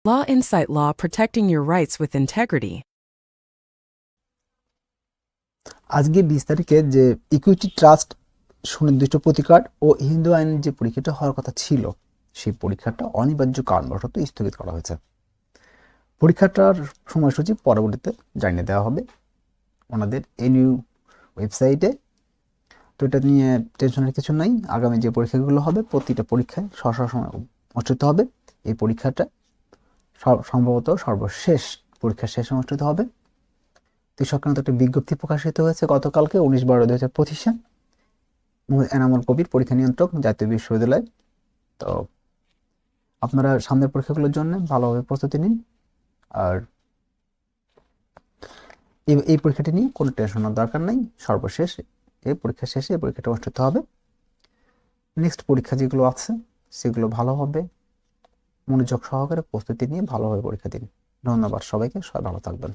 Law Insight Law, protecting your rights with integrity. আজকে 20 তারিখে যে ইকুইটি ট্রাস্ট সুনির্দিষ্ট প্রতিকার ও হিন্দু আইনের যে পরীক্ষাটা হওয়ার কথা ছিল সেই পরীক্ষাটা অনিবার্য কারণবশত স্থগিত করা হয়েছে। পরীক্ষাটার সময়সূচি পরবর্তীতে জানিয়ে দেওয়া হবে ওনাদের এনইউ ওয়েবসাইটে। তো এটা নিয়ে টেনশনের কিছু নাই। আগামী যে পরীক্ষাগুলো হবে প্রতিটা পরীক্ষায় সময় অনুষ্ঠিত হবে। এই পরীক্ষাটা সম্ভবত সর্বশেষ পরীক্ষা শেষে অনুষ্ঠিত হবে। তো সংক্রান্ত একটা বিজ্ঞপ্তি প্রকাশিত হয়েছে গতকালকে 19/12/2025 এনামুল কবির, পরীক্ষা নিয়ন্ত্রক, জাতীয় বিশ্ববিদ্যালয়। তো আপনারা সামনের পরীক্ষাগুলোর জন্য ভালোভাবে প্রস্তুতি নিন। আর এই পরীক্ষাটি নিয়ে কোনো টেনশনের দরকার নাই। সর্বশেষ এই পরীক্ষা শেষে এই পরীক্ষাটা অনুষ্ঠিত হবে। নেক্সট পরীক্ষা যেগুলো আছে সেগুলো ভালোভাবে মনোযোগ সহকারে প্রস্তুতি নিয়ে ভালোভাবে পরীক্ষা দিন। ধন্যবাদ সবাইকে, সবাই ভালো থাকবেন।